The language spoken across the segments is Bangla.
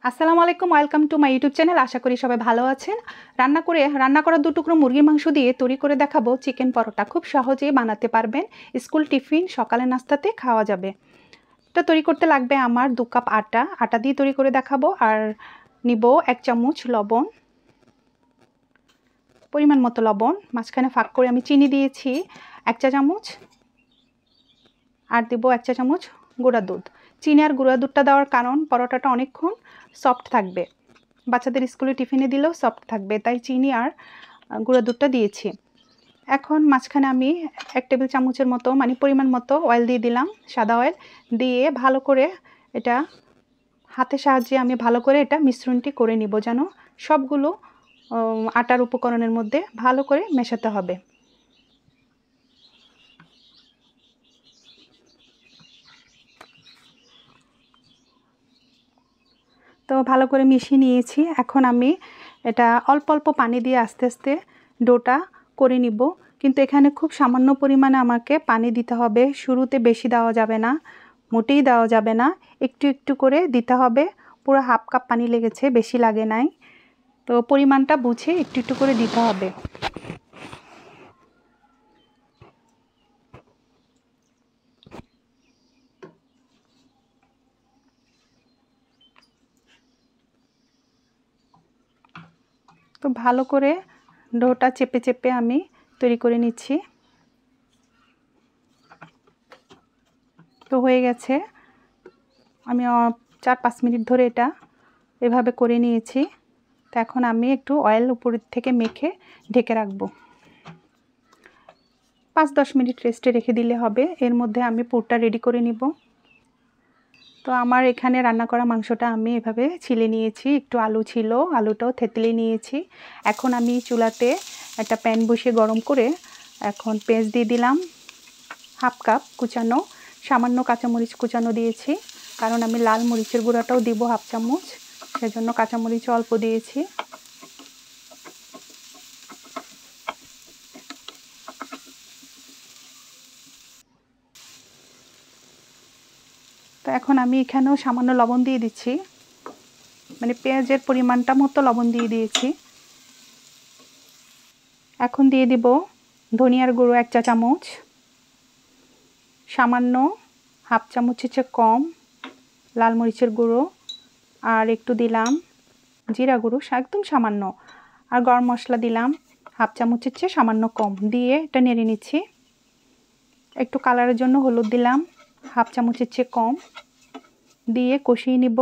আসসালামু আলাইকুম, welcome to my YouTube channel. আশা করি সবাই ভালো আছেন। রান্না করা 2 টুকরো মুরগির মাংস দিয়ে তৈরি করে দেখাবো চিকেন পরোটা। খুব সহজেই বানাতে পারবেন, স্কুল টিফিন সকালের নাস্তাতে খাওয়া যাবে। এটা তৈরি করতে লাগবে আমার 2 কাপ আটা দিয়ে তৈরি করে দেখাবো। আর নিব 1 চামচ লবণ, পরিমাণ মতো লবণ, মাঝখানে ফাঁক করে আমি চিনি দিয়েছি 1 চা চামচ, আর দেব 1 চা চামচ গুঁড়া দুধ। চিনি আর গুঁড়া দুধটা দেওয়ার কারণ পরোটাটা অনেকক্ষণ সফট থাকবে, বাচ্চাদের স্কুলে টিফিনে দিলেও সফট থাকবে, তাই চিনি আর গুঁড়া দুধটা দিয়েছি। এখন মাঝখানে আমি 1 টেবিল চামচের মতো মানে পরিমাণ মতো অয়েল দিয়ে দিলাম, সাদা অয়েল দিয়ে ভালো করে এটা হাতের সাহায্যে আমি ভালো করে এটা মিশ্রণটি করে নিব, যেন সবগুলো আটার উপকরণের মধ্যে ভালো করে মেশাতে হবে। তো ভালো করে মিশিয়ে নিয়েছি। এখন আমি এটা অল্প অল্প পানি দিয়ে আস্তে আস্তে ডোটা করে নিব, কিন্তু এখানে খুব সামান্য পরিমাণে আমাকে পানি দিতে হবে। শুরুতে বেশি দেওয়া যাবে না, মোটেই দেওয়া যাবে না, একটু একটু করে দিতে হবে। পুরো হাফ কাপ পানি লেগেছে, বেশি লাগে নাই, তো পরিমাণটা বুঝে একটু একটু করে দিতে হবে। তো ভালো করে ডোটা চেপে চেপে আমি তৈরি করে নিচ্ছি। তো হয়ে গেছে, আমি 4-5 মিনিট ধরে এটা এভাবে করে নিয়েছি। তো এখন আমি একটু অয়েল উপরের থেকে মেখে ঢেকে রাখবো। 5-10 মিনিট রেস্টে রেখে দিলে হবে। এর মধ্যে আমি পুরটা রেডি করে নিব। তো আমার এখানে রান্না করা মাংসটা আমি এভাবে ছিলে নিয়েছি, একটু আলু ছিল, আলুটাও থেতলে নিয়েছি। এখন আমি চুলাতে একটা প্যান বসিয়ে গরম করে এখন পেঁয়াজ দিয়ে দিলাম হাফ কাপ কুচানো, সামান্য কাঁচামরিচ কুচানো দিয়েছি, কারণ আমি লাল মরিচের গুঁড়াটাও দিব হাফ চামচ, সেজন্য কাঁচামরিচ অল্প দিয়েছি। তো এখন আমি এখানেও সামান্য লবণ দিয়ে দিচ্ছি, মানে পেঁয়াজের পরিমাণটা মতো লবণ দিয়ে দিয়েছি। এখন দিয়ে দিব ধনিয়ার গুঁড়ো 1 চা চামচ, সামান্য হাফ চামচের চেয়ে কম লাল মরিচের গুঁড়ো, আর একটু দিলাম জিরা গুঁড়ো একদম সামান্য, আর গরম মশলা দিলাম হাফ চামচের চেয়ে সামান্য কম, দিয়ে এটা নেড়ে নিচ্ছি। একটু কালারের জন্য হলুদ দিলাম হাফ চামচের চেয়ে কম, দিয়ে কষিয়ে নিব।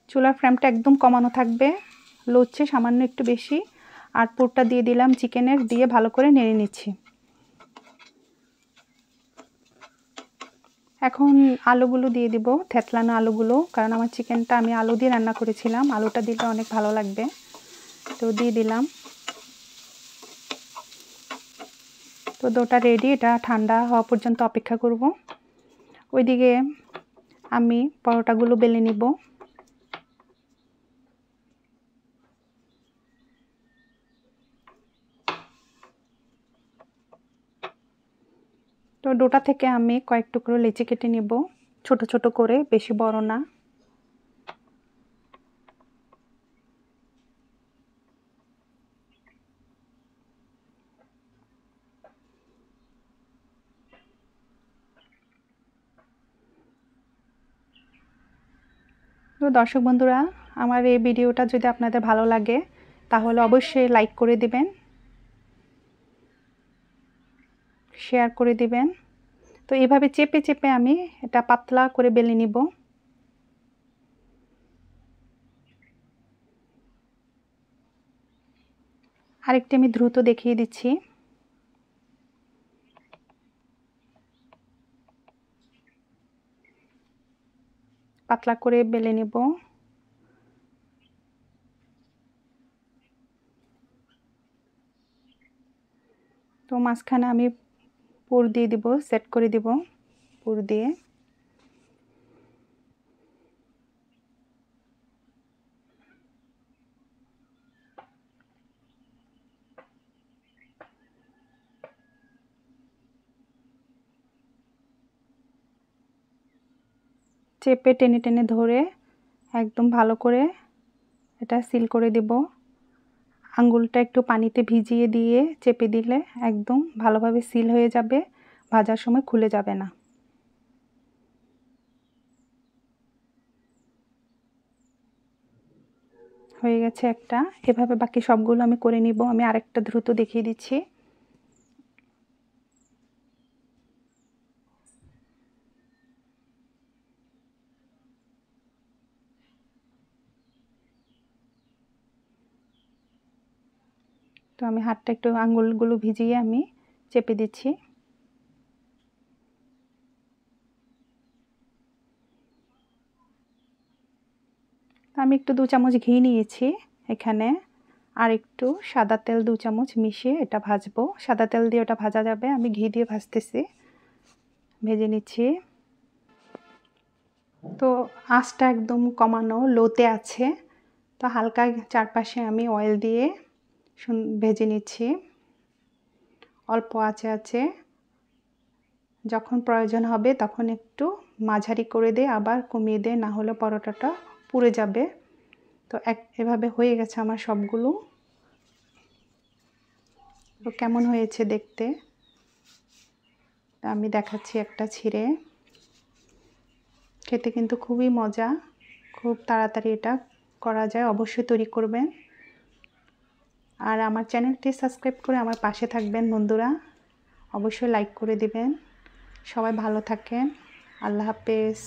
চুলার ফ্লেমটা একদম কমানো থাকবে, লচ্ছে সামান্য একটু বেশি। আর পুরটা দিয়ে দিলাম চিকেনের, দিয়ে ভালো করে নেড়ে নিচ্ছি। এখন আলুগুলো দিয়ে দিব, থেতলানো আলুগুলো, কারণ আমার চিকেনটা আমি আলু দিয়ে রান্না করেছিলাম, আলুটা দিলে অনেক ভালো লাগবে, তো দিয়ে দিলাম। তো ডোটা রেডি, এটা ঠান্ডা হওয়া পর্যন্ত অপেক্ষা করব। ওইদিকে আমি পরোটাগুলো বেলে নিব। তো ডোটা থেকে আমি কয়েক টুকরো লেচি কেটে নেব, ছোট ছোট করে, বেশি বড় না। তো দর্শক বন্ধুরা, আমার এই ভিডিওটা যদি আপনাদের ভালো লাগে তাহলে অবশ্যই লাইক করে দিবেন, শেয়ার করে দিবেন। তো এভাবে চেপে চেপে আমি এটা পাতলা করে বেলে নিব। আরেকটি আমি দ্রুত দেখিয়ে দিচ্ছি। পাতলা করে বেলে নিব। তো মাঝখানে আমি পুর দিয়ে দিব, সেট করে দিব পুর দিয়ে। চেপে টেনে টেনে ধরে একদম ভালো করে এটা সিল করে দেব। আঙ্গুলটা একটু পানিতে ভিজিয়ে দিয়ে চেপে দিলে একদম ভালোভাবে সিল হয়ে যাবে, ভাজার সময় খুলে যাবে না। হয়ে গেছে একটা। এভাবে বাকি সবগুলো আমি করে নিব। আমি আরেকটা দ্রুত দেখিয়ে দিচ্ছি। তো আমি হাতটা একটু আঙ্গুলগুলো ভিজিয়ে আমি চেপে দিচ্ছি। আমি একটু 2 চামচ ঘি নিয়েছি এখানে, আর একটু সাদা তেল 2 চামচ মিশিয়ে এটা ভাজবো। সাদা তেল দিয়ে ওটা ভাজা যাবে, আমি ঘি দিয়ে ভাজতেছি, ভেজে নিচ্ছি। তো আঁচটা একদম কমানো, লোতে আছে। তো হালকা চারপাশে আমি অয়েল দিয়ে ভেজে নিচ্ছি, অল্প আঁচে আছে। যখন প্রয়োজন হবে তখন একটু মাঝারি করে দিয়ে আবার কমিয়ে দিয়ে, না হলে পরোটাটা পুড়ে যাবে। তো এভাবে হয়ে গেছে আমার সবগুলো। তো কেমন হয়েছে দেখতে আমি দেখাচ্ছি একটা ছিঁড়ে। খেতে কিন্তু খুবই মজা, খুব তাড়াতাড়ি এটা করা যায়, অবশ্যই তৈরি করবেন। আর আমার চ্যানেলটি সাবস্ক্রাইব করে আমার পাশে থাকবেন বন্ধুরা, অবশ্যই লাইক করে দিবেন। সবাই ভালো থাকেন, আল্লাহ হাফেজ।